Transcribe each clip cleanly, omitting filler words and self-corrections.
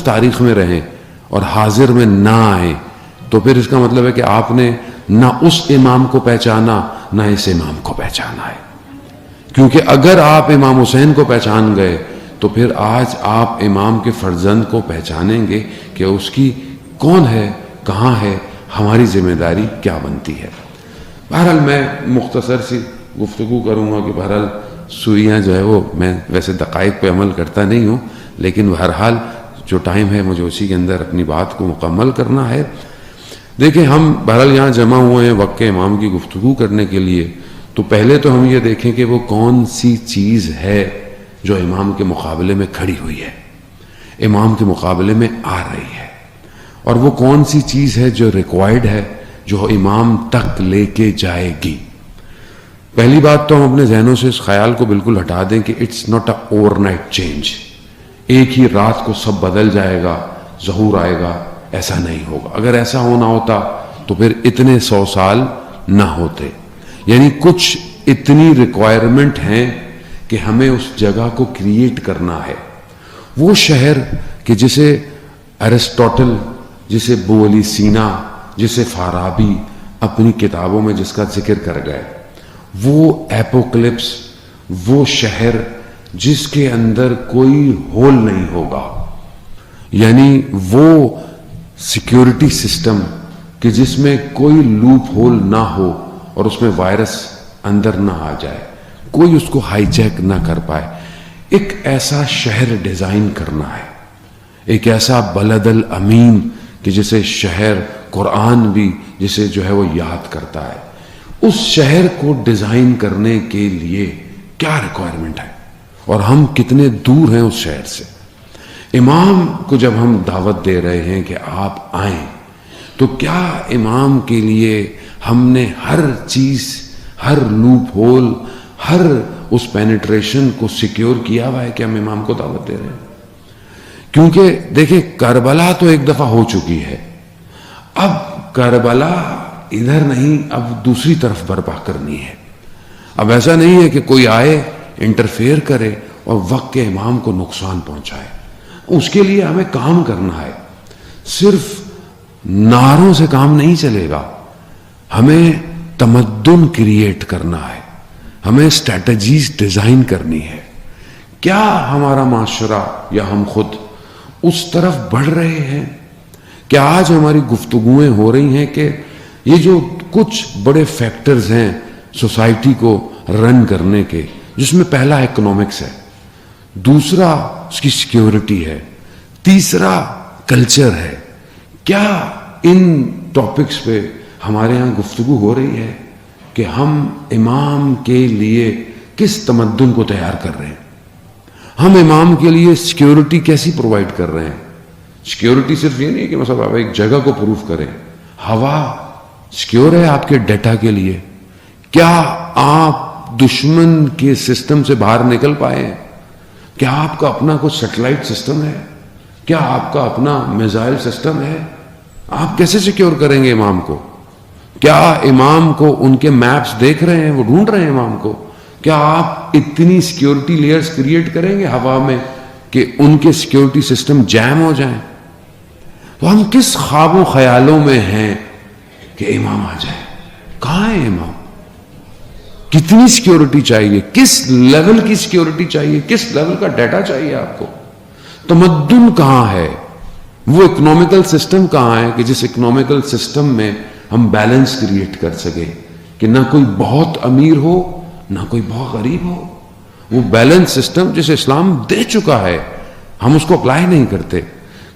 تاریخ میں رہیں اور حاضر میں نہ آئیں تو پھر اس کا مطلب ہے کہ آپ نے نہ اس امام کو پہچانا نہ اس امام کو پہچانا ہے. کیونکہ اگر آپ امام حسین کو پہچان گئے تو پھر آج آپ امام کے فرزند کو پہچانیں گے کہ اس کی کون ہے, کہاں ہے, ہماری ذمہ داری کیا بنتی ہے. بہرحال میں مختصر سی گفتگو کروں گا کہ بہرحال سوئیاں جو ہے وہ میں ویسے دقائق پہ عمل کرتا نہیں ہوں, لیکن بہرحال جو ٹائم ہے مجھے اسی کے اندر اپنی بات کو مکمل کرنا ہے. دیکھیں ہم بہرحال یہاں جمع ہوئے ہیں وقت امام کی گفتگو کرنے کے لیے, تو پہلے تو ہم یہ دیکھیں کہ وہ کون سی چیز ہے جو امام کے مقابلے میں کھڑی ہوئی ہے, امام کے مقابلے میں آ رہی ہے, اور وہ کون سی چیز ہے جو ریکوائرڈ ہے, جو امام تک لے کے جائے گی. پہلی بات تو ہم اپنے ذہنوں سے اس خیال کو بالکل ہٹا دیں کہ it's not a overnight change, ایک ہی رات کو سب بدل جائے گا, ظہور آئے گا, ایسا نہیں ہوگا. اگر ایسا ہونا ہوتا تو پھر اتنے 100 سال نہ ہوتے. یعنی کچھ اتنی ریکوائرمنٹ ہیں کہ ہمیں اس جگہ کو کریٹ کرنا ہے. وہ شہر کہ جسے ارسطوٹل, جسے ابو علی سینا, جسے فارابی اپنی کتابوں میں جس کا ذکر کر گئے, وہ ایپوکلپس, وہ شہر جس کے اندر کوئی ہول نہیں ہوگا, یعنی وہ سیکیورٹی سسٹم کہ جس میں کوئی لوپ ہول نہ ہو اور اس میں وائرس اندر نہ آ جائے, کوئی اس کو ہائی جیک نہ کر پائے. ایک ایسا شہر ڈیزائن کرنا ہے, ایک ایسا بلد الامین کہ جسے شہر قرآن بھی جسے جو ہے وہ یاد کرتا ہے. اس شہر کو ڈیزائن کرنے کے لیے کیا ریکوائرمنٹ ہے اور ہم کتنے دور ہیں اس شہر سے. امام کو جب ہم دعوت دے رہے ہیں کہ آپ آئیں, تو کیا امام کے لیے ہم نے ہر چیز, ہر لوپ ہول, ہر اس پینیٹریشن کو سیکیور کیا ہوا ہے کہ ہم امام کو دعوت دے رہے ہیں؟ کیونکہ دیکھیں کربلا تو ایک دفعہ ہو چکی ہے, اب کربلا ادھر نہیں, اب دوسری طرف برپا کرنی ہے. اب ایسا نہیں ہے کہ کوئی آئے انٹرفیئر کرے اور وقت کے امام کو نقصان پہنچائے. اس کے لیے ہمیں کام کرنا ہے. صرف نعروں سے کام نہیں چلے گا, ہمیں تمدن کریٹ کرنا ہے, ہمیں اسٹریٹجیز ڈیزائن کرنی ہے. کیا ہمارا معاشرہ یا ہم خود اس طرف بڑھ رہے ہیں؟ کیا آج ہماری گفتگویں ہو رہی ہیں کہ یہ جو کچھ بڑے فیکٹرز ہیں سوسائٹی کو رن کرنے کے, جس میں پہلا اکنامکس ہے, دوسرا اس کی سیکیورٹی ہے, تیسرا کلچر ہے, کیا ان ٹاپکس پہ ہمارے ہاں گفتگو ہو رہی ہے کہ ہم امام کے لیے کس تمدن کو تیار کر رہے ہیں؟ ہم امام کے لیے سیکیورٹی کیسی پرووائڈ کر رہے ہیں؟ سیکیورٹی صرف یہ نہیں کہ مثلا آپ ایک جگہ کو پروف کریں. ہوا سیکیور ہے آپ کے ڈیٹا کے لیے؟ کیا آپ دشمن کے سسٹم سے باہر نکل پائے ہیں؟ کیا آپ کا اپنا کوئی سیٹلائٹ سسٹم ہے؟ کیا آپ کا اپنا میزائل سسٹم ہے؟ آپ کیسے سیکیور کریں گے امام کو؟ کیا امام کو ان کے میپس دیکھ رہے ہیں, وہ ڈھونڈ رہے ہیں امام کو؟ کیا آپ اتنی سیکیورٹی لیئرز کریٹ کریں گے ہوا میں کہ ان کے سیکیورٹی سسٹم جیم ہو جائیں؟ تو ہم کس خواب و خیالوں میں ہیں کہ امام آ جائے؟ کہاں ہے امام؟ کتنی سیکیورٹی چاہیے؟ کس لیول کی سیکیورٹی چاہیے؟ کس لیول کا ڈیٹا چاہیے آپ کو؟ تمدن کہاں ہے؟ وہ اکنامیکل سسٹم کہاں ہے کہ جس اکنامیکل سسٹم میں ہم بیلنس کریٹ کر سکیں کہ نہ کوئی بہت امیر ہو نہ کوئی بہت غریب ہو؟ وہ بیلنس سسٹم جسے اسلام دے چکا ہے, ہم اس کو اپلائی نہیں کرتے.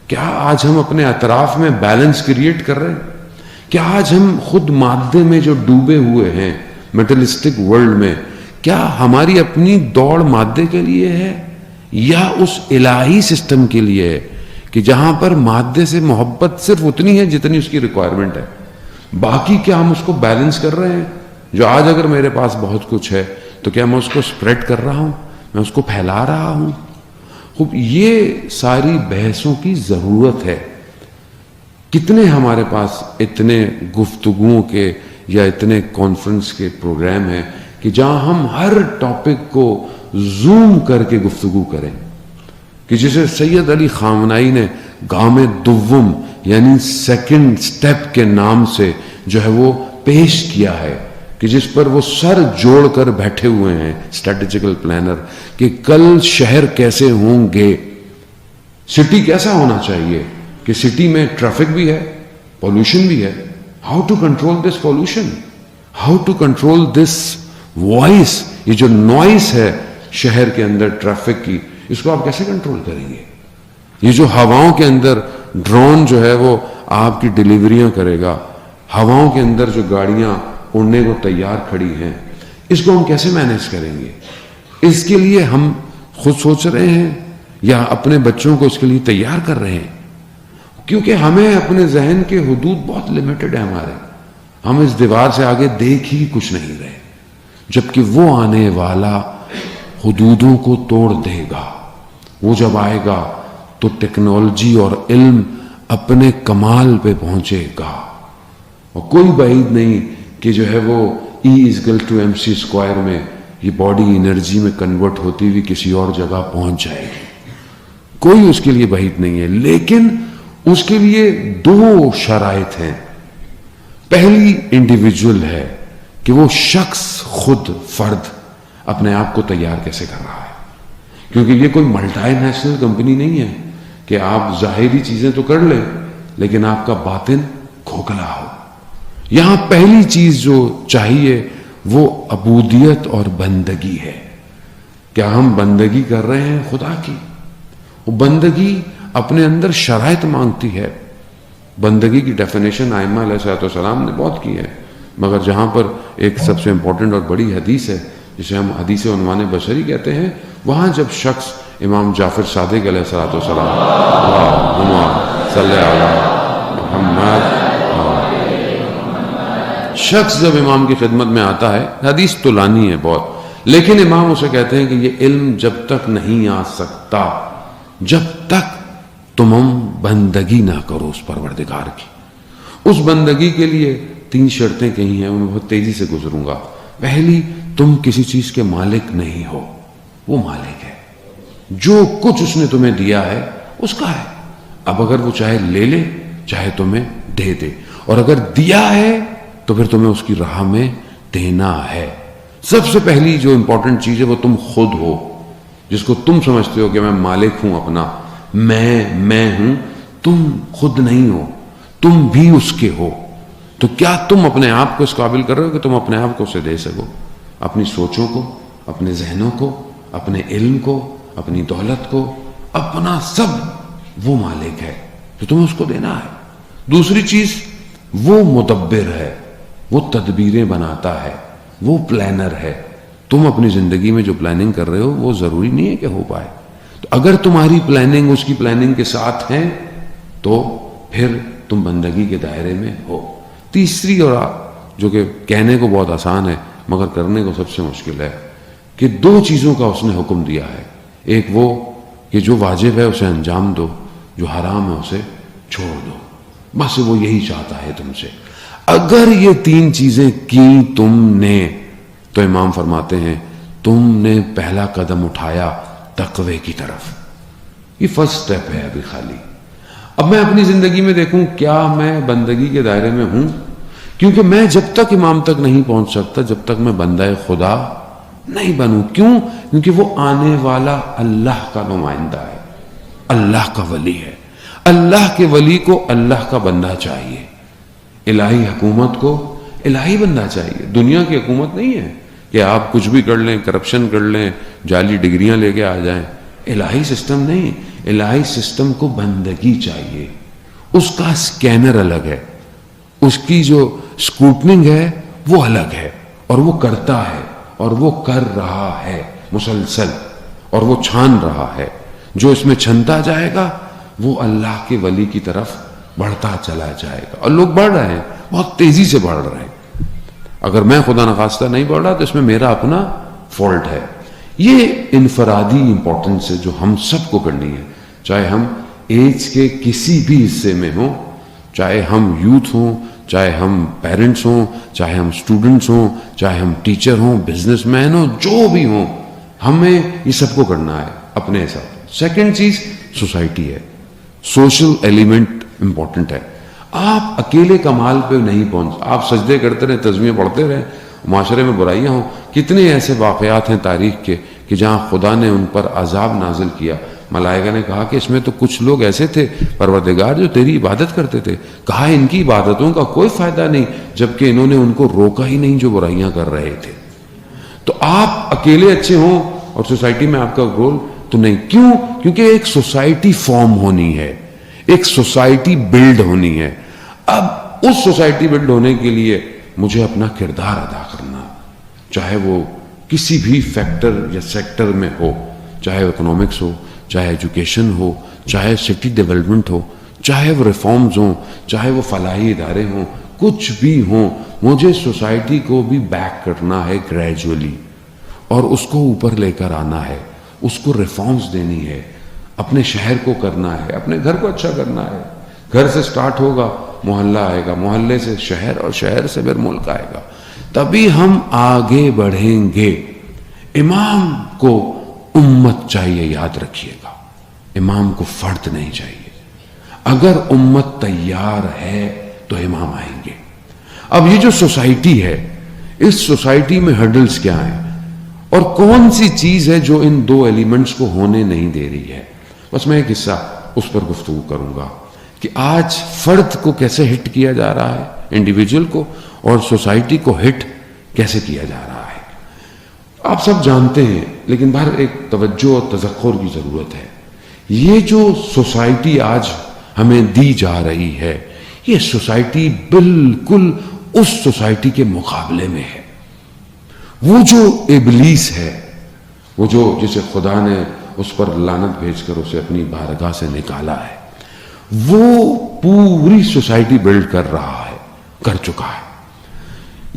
کیا آج ہم اپنے اطراف میں بیلنس کریٹ کر رہے ہیں؟ کیا آج ہم خود مادے میں جو ڈوبے ہوئے ہیں میٹلسٹک ورلڈ میں, کیا ہماری اپنی دوڑ مادے کے لیے ہے یا اس الہی سسٹم کے لیے ہے کہ جہاں پر مادے سے محبت صرف اتنی ہے جتنی اس کی ریکوائرمنٹ ہے؟ باقی کیا ہم اس کو بیلنس کر رہے ہیں؟ جو آج اگر میرے پاس بہت کچھ ہے تو کیا میں اس کو سپریڈ کر رہا ہوں, میں اس کو پھیلا رہا ہوں؟ خوب یہ ساری بحثوں کی ضرورت ہے. کتنے ہمارے پاس اتنے گفتگوؤں کے یا اتنے کانفرنس کے پروگرام ہیں کہ جہاں ہم ہر ٹاپک کو زوم کر کے گفتگو کریں, کہ جسے سید علی خامنائی نے گام دوم یعنی سیکنڈ سٹیپ کے نام سے جو ہے وہ پیش کیا ہے کہ جس پر وہ سر جوڑ کر بیٹھے ہوئے ہیں اسٹریٹجیکل پلانر کہ کل شہر کیسے ہوں گے, سٹی کیسا ہونا چاہیے کہ سٹی میں ٹریفک بھی ہے, پولوشن بھی ہے, how to control this pollution, how to control this voice, یہ جو نوائز ہے شہر کے اندر ٹریفک کی, اس کو آپ کیسے کنٹرول کریں گے. یہ جو ہواؤں کے اندر ڈرون جو ہے وہ آپ کی ڈیلیوریاں کرے گا, ہواؤں کے اندر جو گاڑیاں اڑنے کو تیار کھڑی ہیں, اس کو ہم کیسے مینیج کریں گے. اس کے لیے ہم خود سوچ رہے ہیں یا اپنے بچوں کو اس کے لیے تیار کر رہے ہیں, کیونکہ ہمیں اپنے ذہن کے حدود بہت لمیٹڈ ہیں ہمارے, ہم اس دیوار سے آگے دیکھ ہی کچھ نہیں رہے, جبکہ وہ آنے والا حدودوں کو توڑ دے گا. وہ جب آئے گا تو ٹیکنالوجی اور علم اپنے کمال پہ پہنچے گا, اور کوئی بعید نہیں کہ جو ہے وہ E=mc² میں یہ باڈی انرجی میں کنورٹ ہوتی ہوئی کسی اور جگہ پہنچ جائے گی, کوئی اس کے لیے بعید نہیں ہے. لیکن اس کے لیے دو شرائط ہیں. پہلی انڈیویجول ہے کہ وہ شخص خود فرد اپنے آپ کو تیار کیسے کر رہا ہے, کیونکہ یہ کوئی ملٹی نیشنل کمپنی نہیں ہے کہ آپ ظاہری چیزیں تو کر لیں لیکن آپ کا باطن کھوکھلا ہو. یہاں پہلی چیز جو چاہیے وہ عبودیت اور بندگی ہے. کیا ہم بندگی کر رہے ہیں خدا کی؟ وہ بندگی اپنے اندر شرائط مانگتی ہے. بندگی کی ڈیفینیشن ائمہ علیہ السلام نے بہت کی ہے, مگر جہاں پر ایک سب سے امپورٹنٹ اور بڑی حدیث ہے جسے ہم حدیث عنوان بشری کہتے ہیں, وہاں جب شخص امام جعفر صادق علیہ السلام صلی علی محمد, شخص جب امام کی خدمت میں آتا ہے, حدیث تو لانی ہے بہت, لیکن امام اسے کہتے ہیں کہ یہ علم جب تک نہیں آ سکتا جب تک تم بندگی نہ کرو اس پروردگار کی. اس بندگی کے لیے 3 شرطیں کہی ہیں, میں بہت تیزی سے گزروں گا. پہلی, تم کسی چیز کے مالک نہیں ہو, وہ مالک ہے. جو کچھ اس نے تمہیں دیا ہے اس کا ہے. اب اگر وہ چاہے لے لے چاہے تمہیں دے دے, اور اگر دیا ہے تو پھر تمہیں اس کی راہ میں دینا ہے. سب سے پہلی جو امپورٹنٹ چیز ہے وہ تم خود ہو, جس کو تم سمجھتے ہو کہ میں مالک ہوں اپنا, میں ہوں. تم خود نہیں ہو, تم بھی اس کے ہو. تو کیا تم اپنے آپ کو اس قابل کر رہے ہو کہ تم اپنے آپ کو اسے دے سکو؟ اپنی سوچوں کو, اپنے ذہنوں کو, اپنے علم کو, اپنی دولت کو, اپنا سب وہ مالک ہے تو تمہیں اس کو دینا ہے. دوسری چیز, وہ مدبر ہے, وہ تدبیریں بناتا ہے, وہ پلانر ہے. تم اپنی زندگی میں جو پلاننگ کر رہے ہو وہ ضروری نہیں ہے کہ ہو پائے. تو اگر تمہاری پلاننگ اس کی پلاننگ کے ساتھ ہے تو پھر تم بندگی کے دائرے میں ہو. تیسری, اور جو کہ کہنے کو بہت آسان ہے مگر کرنے کو سب سے مشکل ہے, کہ 2 چیزوں کا اس نے حکم دیا ہے. ایک وہ کہ جو واجب ہے اسے انجام دو, جو حرام ہے اسے چھوڑ دو. بس وہ یہی چاہتا ہے تم سے. اگر یہ 3 چیزیں کی تم نے تو امام فرماتے ہیں تم نے پہلا قدم اٹھایا تقوی کی طرف. یہ فرسٹ سٹیپ ہے ابھی خالی. اب میں اپنی زندگی میں دیکھوں کیا میں بندگی کے دائرے میں ہوں, کیونکہ میں جب تک امام تک نہیں پہنچ سکتا جب تک میں بندہ خدا نہیں بنوں. کیوں؟ کیونکہ وہ آنے والا اللہ کا نمائندہ ہے, اللہ کا ولی ہے. اللہ کے ولی کو اللہ کا بندہ چاہیے, الہی حکومت کو الہی بندہ چاہیے. دنیا کی حکومت نہیں ہے کہ آپ کچھ بھی کر لیں, کرپشن کر لیں, جعلی ڈگریاں لے کے آ جائیں. الہی سسٹم نہیں, الہی سسٹم کو بندگی چاہیے. اس کا سکینر الگ ہے, اس کی جو سکوٹنگ ہے وہ الگ ہے, اور وہ کرتا ہے اور وہ کر رہا ہے مسلسل, اور وہ چھان رہا ہے. جو اس میں چھنتا جائے گا وہ اللہ کے ولی کی طرف بڑھتا چلا جائے گا. اور لوگ بڑھ رہے ہیں, بہت تیزی سے بڑھ رہے ہیں. اگر میں خدا نخواستہ نہیں بڑھ رہا تو اس میں میرا اپنا فالٹ ہے. یہ انفرادی امپورٹنس ہے جو ہم سب کو کرنی ہے, چاہے ہم ایج کے کسی بھی حصے میں ہوں, چاہے ہم یوتھ ہوں, چاہے ہم پیرنٹس ہوں, چاہے ہم اسٹوڈنٹس ہوں, چاہے ہم ٹیچر ہوں, بزنس مین ہوں, جو بھی ہوں, ہمیں یہ سب کو کرنا ہے اپنے حساب. سیکنڈ چیز سوسائٹی ہے. سوشل ایلیمنٹ امپورٹنٹ ہے. آپ اکیلے کمال پہ نہیں پہنچ. آپ سجدے کرتے رہیں, تسبیحیں پڑھتے رہیں, معاشرے میں برائیاں ہوں. کتنے ایسے واقعات ہیں تاریخ کے کہ جہاں خدا نے ان پر عذاب نازل کیا. ملائکہ نے کہا کہ اس میں تو کچھ لوگ ایسے تھے پروردگار جو تیری عبادت کرتے تھے. کہا ان کی عبادتوں کا کوئی فائدہ نہیں, جبکہ انہوں نے ان کو روکا ہی نہیں جو برائیاں کر رہے تھے. تو آپ اکیلے اچھے ہوں اور سوسائٹی میں آپ کا رول تو نہیں. کیوں؟ کیونکہ ایک سوسائٹی فارم ہونی ہے, ایک سوسائٹی بلڈ ہونی ہے. اب اس سوسائٹی بلڈ ہونے کے لیے مجھے اپنا کردار ادا کرنا, چاہے وہ کسی بھی فیکٹر یا سیکٹر میں ہو, چاہے اکنامکس ہو, چاہے ایجوکیشن ہو, چاہے سٹی ڈیولپمنٹ ہو, چاہے وہ ریفارمز ہوں, چاہے وہ فلاحی ادارے ہوں, کچھ بھی ہوں, مجھے سوسائٹی کو بھی بیک کرنا ہے گریجولی, اور اس کو اوپر لے کر آنا ہے, اس کو ریفارمز دینی ہے, اپنے شہر کو کرنا ہے, اپنے گھر کو اچھا کرنا ہے. گھر سے سٹارٹ ہوگا, محلہ آئے گا, محلے سے شہر, اور شہر سے پھر ملک آئے گا. تبھی ہم آگے بڑھیں گے. امام کو امت چاہیے, یاد رکھیے گا, امام کو فرد نہیں چاہیے. اگر امت تیار ہے تو امام آئیں گے. اب یہ جو سوسائٹی ہے, اس سوسائٹی میں ہرڈلز کیا ہیں اور کون سی چیز ہے جو ان دو ایلیمنٹس کو ہونے نہیں دے رہی ہے. بس میں ایک حصہ اس پر گفتگو کروں گا کہ آج فرد کو کیسے ہٹ کیا جا رہا ہے, انڈیویجول کو, اور سوسائٹی کو ہٹ کیسے کیا جا رہا ہے. آپ سب جانتے ہیں, لیکن باہر ایک توجہ اور تذکر کی ضرورت ہے. یہ جو سوسائٹی آج ہمیں دی جا رہی ہے, یہ سوسائٹی بالکل اس سوسائٹی کے مقابلے میں ہے. وہ جو ابلیس ہے, وہ جو جسے خدا نے اس پر لعنت بھیج کر اسے اپنی بارگاہ سے نکالا ہے, وہ پوری سوسائٹی بلڈ کر رہا ہے, کر چکا ہے.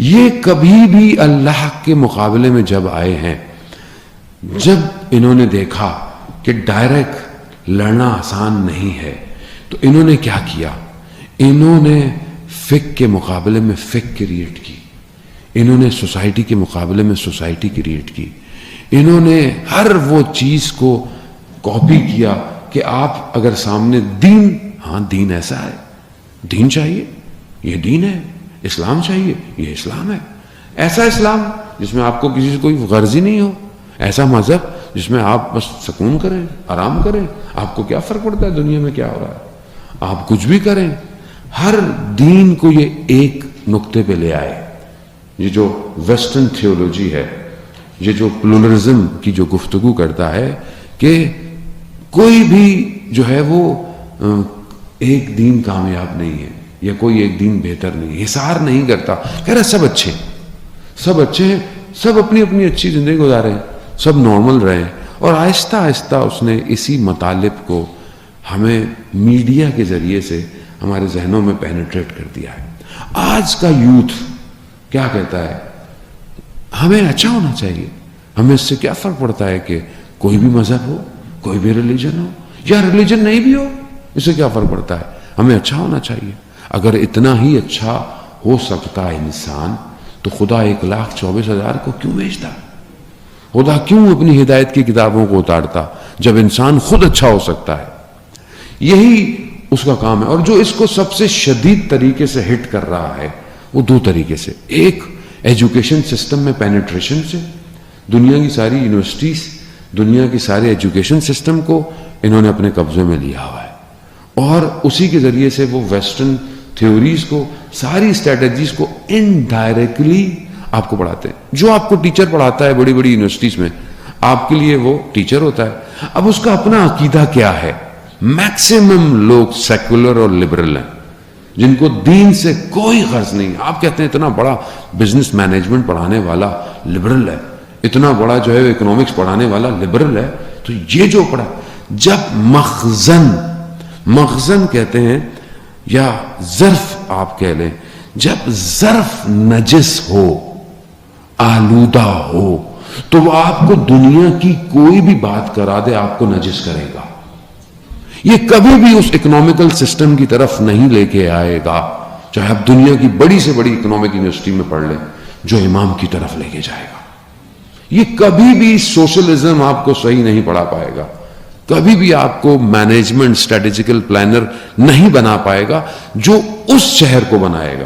یہ کبھی بھی اللہ کے مقابلے میں جب آئے ہیں, جب انہوں نے دیکھا کہ ڈائریکٹ لڑنا آسان نہیں ہے, تو انہوں نے کیا کیا؟ انہوں نے فک کے مقابلے میں فک کریٹ کی, انہوں نے سوسائٹی کے مقابلے میں سوسائٹی کریٹ کی, انہوں نے ہر وہ چیز کو کاپی کیا کہ آپ اگر سامنے دین, ہاں دین ایسا ہے, دین چاہیے, یہ دین ہے, اسلام چاہیے, یہ اسلام ہے, ایسا اسلام جس میں آپ کو کسی سے کوئی غرض ہی نہیں ہو, ایسا مذہب جس میں آپ بس سکون کریں, آرام کریں, آپ کو کیا فرق پڑتا ہے دنیا میں کیا ہو رہا ہے, آپ کچھ بھی کریں. ہر دین کو یہ ایک نقطے پہ لے آئے. یہ جو ویسٹرن تھیولوجی ہے, یہ جو پلورلزم کی جو گفتگو کرتا ہے کہ کوئی بھی جو ہے وہ ایک دین کامیاب نہیں ہے یا کوئی ایک دین بہتر نہیں, حصار نہیں کرتا, کہہ رہا سب اچھے, سب اچھے ہیں, سب اپنی اپنی اچھی زندگی گزارے, سب نارمل رہے. اور آہستہ آہستہ اس نے اسی مطالب کو ہمیں میڈیا کے ذریعے سے ہمارے ذہنوں میں پینیٹریٹ کر دیا ہے. آج کا یوتھ کیا کہتا ہے؟ ہمیں اچھا ہونا چاہیے, ہمیں اس سے کیا فرق پڑتا ہے کہ کوئی بھی مذہب ہو, کوئی بھی ریلیجن ہو, یا ریلیجن نہیں بھی ہو, اس سے کیا فرق پڑتا ہے, ہمیں اچھا ہونا چاہیے. اگر اتنا ہی اچھا ہو سکتا ہے انسان, تو خدا 1,24,000 کو کیوں بھیجتا؟ خدا کیوں اپنی ہدایت کی کتابوں کو اتارتا جب انسان خود اچھا ہو سکتا ہے؟ یہی اس کا کام ہے. اور جو اس کو سب سے شدید طریقے سے ہٹ کر رہا ہے وہ دو طریقے سے. ایک, ایجوکیشن سسٹم میں پینیٹریشن سے. دنیا کی ساری یونیورسٹیز, دنیا کی سارے ایجوکیشن سسٹم کو انہوں نے اپنے قبضے میں لیا ہوا ہے, اور اسی کے ذریعے سے وہ ویسٹرن تھیوریز کو, ساری اسٹریٹجیز کو انڈائریکٹلی آپ کو پڑھاتے ہیں. جو آپ کو ٹیچر پڑھاتا ہے بڑی بڑی یونیورسٹیز میں, آپ کے لیے وہ ٹیچر ہوتا ہے. اب اس کا اپنا عقیدہ کیا ہے؟ میکسیمم لوگ سیکولر اور لبرل ہیں, جن کو دین سے کوئی غرض نہیں. آپ کہتے ہیں اتنا بڑا بزنس مینجمنٹ پڑھانے والا لبرل ہے, اتنا بڑا جو ہے اکنامکس پڑھانے والا لبرل ہے, تو یہ جو پڑھا, جب مخزن کہتے ہیں یا ظرف آپ کہہ لیں, جب ظرف نجس ہو, آلودہ ہو, تو وہ آپ کو دنیا کی کوئی بھی بات کرا دے آپ کو نجس کرے گا. یہ کبھی بھی اس اکنامیکل سسٹم کی طرف نہیں لے کے آئے گا, چاہے آپ دنیا کی بڑی سے بڑی اکنامک یونیورسٹی میں پڑھ لیں, جو امام کی طرف لے کے جائے گا. یہ کبھی بھی سوشلزم آپ کو صحیح نہیں پڑھا پائے گا. کبھی بھی آپ کو مینجمنٹ اسٹریٹجیکل پلانر نہیں بنا پائے گا جو اس شہر کو بنائے گا.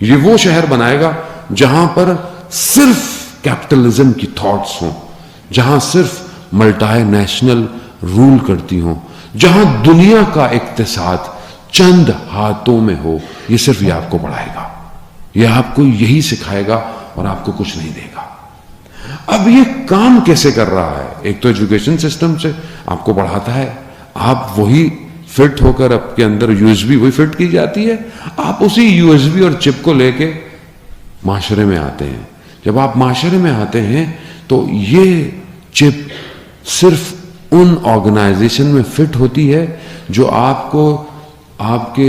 یہ وہ شہر بنائے گا جہاں پر صرف کیپٹلزم کی تھاٹس ہوں, جہاں صرف ملٹی نیشنل رول کرتی ہوں, جہاں دنیا کا اقتصاد چند ہاتھوں میں ہو. یہ صرف یہ آپ کو بڑھائے گا, یہ آپ کو یہی سکھائے گا اور آپ کو کچھ نہیں دے گا. اب یہ کام کیسے کر رہا ہے؟ ایک تو ایجوکیشن سسٹم سے آپ کو بڑھاتا ہے, آپ وہی فٹ ہو کر آپ کے اندر یو ایس بی وہی فٹ کی جاتی ہے, آپ اسی یو ایس بی اور چپ کو لے کے معاشرے میں آتے ہیں. جب آپ معاشرے میں آتے ہیں تو یہ چپ صرف ان آرگنائزیشن میں فٹ ہوتی ہے جو آپ کو آپ کے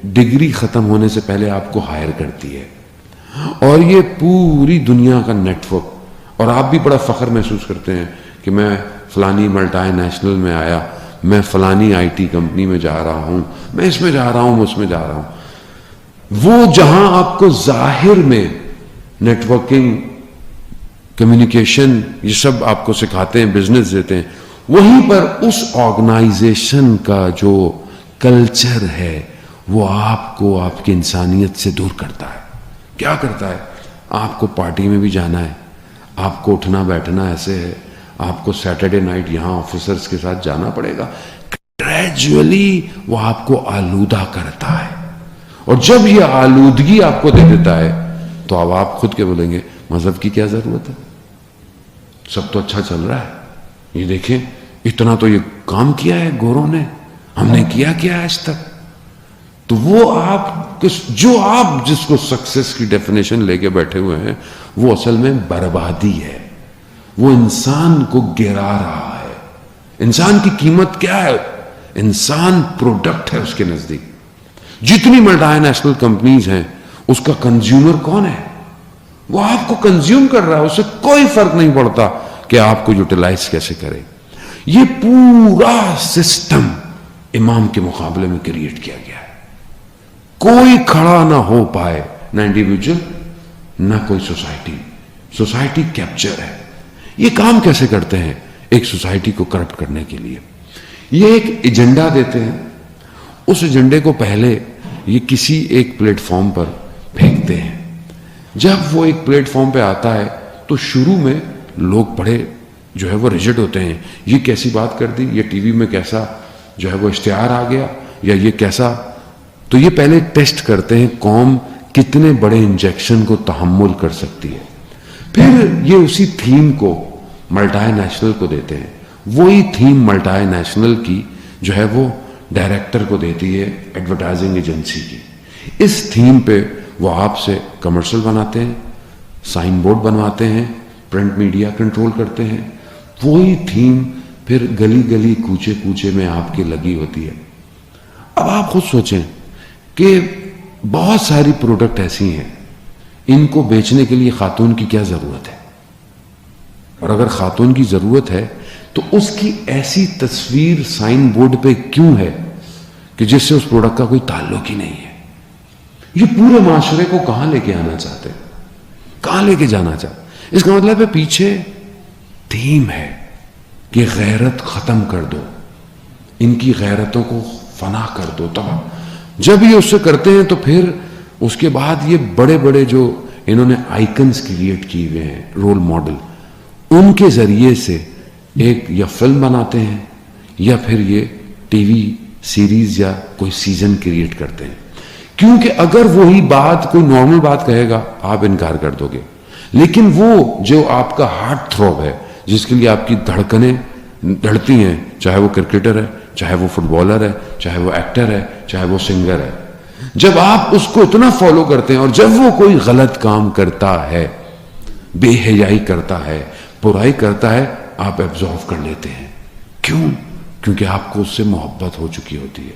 ڈگری ختم ہونے سے پہلے آپ کو ہائر کرتی ہے, اور یہ پوری دنیا کا نیٹ ورک. اور آپ بھی بڑا فخر محسوس کرتے ہیں کہ میں فلانی ملٹی نیشنل میں آیا, میں فلانی آئی ٹی کمپنی میں جا رہا ہوں, میں اس میں جا رہا ہوں, اس میں جا رہا ہوں. وہ جہاں آپ کو ظاہر میں نیٹ ورکنگ, کمیونیکیشن, یہ سب آپ کو سکھاتے ہیں, بزنس دیتے ہیں, وہیں پر اس آرگنائزیشن کا جو کلچر ہے وہ آپ کو آپ کی انسانیت سے دور کرتا ہے. کیا کرتا ہے؟ آپ کو پارٹی میں بھی جانا ہے, آپ کو اٹھنا بیٹھنا ایسے ہے, آپ کو سیٹرڈے نائٹ یہاں آفیسرز کے ساتھ جانا پڑے گا. گریجولی وہ آپ کو آلودہ کرتا ہے, اور جب یہ آلودگی آپ کو دے دیتا ہے تو اب آپ خود کے بولیں گے مذہب کی کیا ضرورت ہے, سب تو اچھا چل رہا ہے. یہ دیکھیں اتنا تو یہ کام کیا ہے گوروں نے, ہم نے کیا آج تک. تو وہ آپ جس کو سکسیس کی ڈیفینیشن لے کے بیٹھے ہوئے ہیں وہ اصل میں بربادی ہے. وہ انسان کو گرا رہا ہے. انسان کی قیمت کیا ہے؟ انسان پروڈکٹ ہے اس کے نزدیک. جتنی ملٹی نیشنل کمپنیز ہیں اس کا کنزیومر کون ہے؟ وہ آپ کو کنزیوم کر رہا ہے, اسے کوئی فرق نہیں پڑتا کہ آپ کو یوٹیلائز کیسے کرے. یہ پورا سسٹم امام کے مقابلے میں کریٹ کیا گیا ہے. کوئی کھڑا نہ ہو پائے, نہ انڈیویجول نہ کوئی سوسائٹی کیپچر ہے. یہ کام کیسے کرتے ہیں؟ ایک سوسائٹی کو کرپٹ کرنے کے لیے یہ ایک ایجنڈا دیتے ہیں. اس ایجنڈے کو پہلے یہ کسی ایک پلیٹ فارم پر پھینکتے ہیں. جب وہ ایک پلیٹ فارم پہ آتا ہے تو شروع میں لوگ بڑے جو ہے وہ ریجڈ ہوتے ہیں, یہ کیسی بات کر دی, یہ ٹی وی میں کیسا جو ہے وہ اشتہار آ گیا, یا یہ کیسا. تو یہ پہلے ٹیسٹ کرتے ہیں قوم کتنے بڑے انجیکشن کو تحمل کر سکتی ہے. پھر یہ اسی تھیم کو ملٹی نیشنل کو دیتے ہیں. وہی تھیم ملٹی نیشنل کی جو ہے وہ ڈائریکٹر کو دیتی ہے ایڈورٹائزنگ ایجنسی کی. اس تھیم پہ وہ آپ سے کمرشل بناتے ہیں, سائن بورڈ بنواتے ہیں, پرنٹ میڈیا کنٹرول کرتے ہیں. وہی تھیم پھر گلی گلی کوچے کوچے میں آپ کی لگی ہوتی ہے. اب آپ خود سوچیں کہ بہت ساری پروڈکٹ ایسی ہیں, ان کو بیچنے کے لیے خاتون کی کیا ضرورت ہے؟ اور اگر خاتون کی ضرورت ہے تو اس کی ایسی تصویر سائن بورڈ پہ کیوں ہے کہ جس سے اس پروڈکٹ کا کوئی تعلق ہی نہیں ہے؟ یہ پورے معاشرے کو کہاں لے کے آنا چاہتے ہیں, کہاں لے کے جانا چاہتے ہیں؟ اس کا مطلب ہے پیچھے تھیم ہے کہ غیرت ختم کر دو, ان کی غیرتوں کو فنا کر دو, تباہ. جب یہ اس سے کرتے ہیں تو پھر اس کے بعد یہ بڑے بڑے جو انہوں نے آئیکنز کریٹ کیے ہوئے ہیں, رول ماڈل, ان کے ذریعے سے ایک یا فلم بناتے ہیں یا پھر یہ ٹی وی سیریز یا کوئی سیزن کریٹ کرتے ہیں. کیونکہ اگر وہی بات کوئی نارمل بات کہے گا آپ انکار کر دو گے, لیکن وہ جو آپ کا ہارٹ تھروب ہے, جس کے لیے آپ کی دھڑکنیں دھڑتی ہیں, چاہے وہ کرکٹر ہے, چاہے وہ فٹ بالر ہے, چاہے وہ ایکٹر ہے, چاہے وہ سنگر ہے, جب آپ اس کو اتنا فالو کرتے ہیں اور جب وہ کوئی غلط کام کرتا ہے, بے حیائی کرتا ہے, برائی کرتا ہے, آپ ایبزارو کر لیتے ہیں. کیوں؟ کیونکہ آپ کو اس سے محبت ہو چکی ہوتی ہے.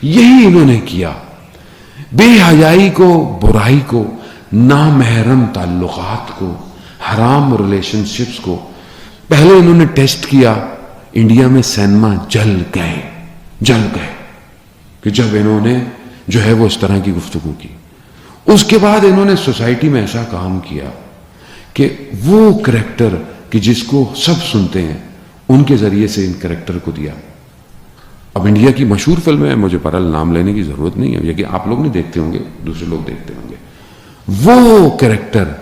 یہی انہوں نے کیا. بے حیائی کو, برائی کو, نامحرم تعلقات کو, حرام ریلیشن شپس کو پہلے انہوں نے ٹیسٹ کیا. انڈیا میں سینما جل گئے کہ جب انہوں نے جو ہے وہ اس طرح کی گفتگو کی. اس کے بعد انہوں نے سوسائٹی میں ایسا کام کیا کہ وہ کریکٹر کہ جس کو سب سنتے ہیں, ان کے ذریعے سے ان کریکٹر کو دیا. اب انڈیا کی مشہور فلمیں ہیں, مجھے بہرحال نام لینے کی ضرورت نہیں ہے, یہ کہ آپ لوگ نہیں دیکھتے ہوں گے, دوسرے لوگ دیکھتے ہوں گے. وہ کریکٹر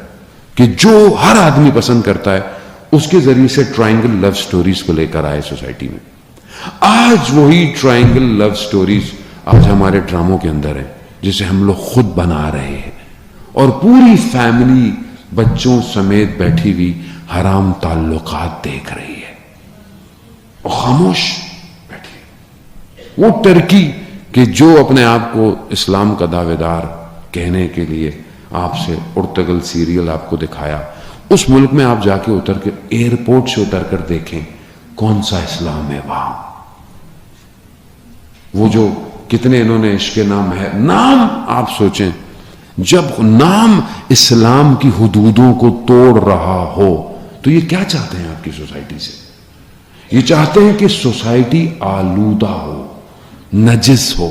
کہ جو ہر آدمی پسند کرتا ہے, اس کے ذریعے سے ٹرائنگل لو سٹوریز کو لے کر آئے سوسائٹی میں. آج وہی ٹرائنگل لو سٹوریز آج ہمارے ڈراموں کے اندر ہیں, جسے ہم لوگ خود بنا رہے ہیں, اور پوری فیملی بچوں سمیت بیٹھی ہوئی حرام تعلقات دیکھ رہی ہے اور خاموش بیٹھی. وہ ٹرکی کہ جو اپنے آپ کو اسلام کا دعوے دار کہنے کے لیے آپ سے ارتگل سیریل آپ کو دکھایا, اس ملک میں آپ جا کے اتر کے ایئرپورٹ سے اتر کر دیکھیں کون سا اسلام ہے وہاں. وہ جو کتنے انہوں نے عشق نام ہے, نام آپ سوچیں, جب نام اسلام کی حدودوں کو توڑ رہا ہو تو یہ کیا چاہتے ہیں آپ کی سوسائٹی سے؟ یہ چاہتے ہیں کہ سوسائٹی آلودہ ہو, نجس ہو.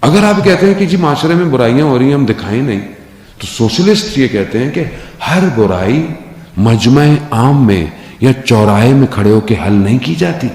اگر آپ کہتے ہیں کہ جی معاشرے میں برائیاں ہو رہی ہیں ہم دکھائیں نہیں, تو سوشلسٹ یہ کہتے ہیں کہ ہر برائی مجمع عام میں یا چوراہے میں کھڑے ہو کے حل نہیں کی جاتی.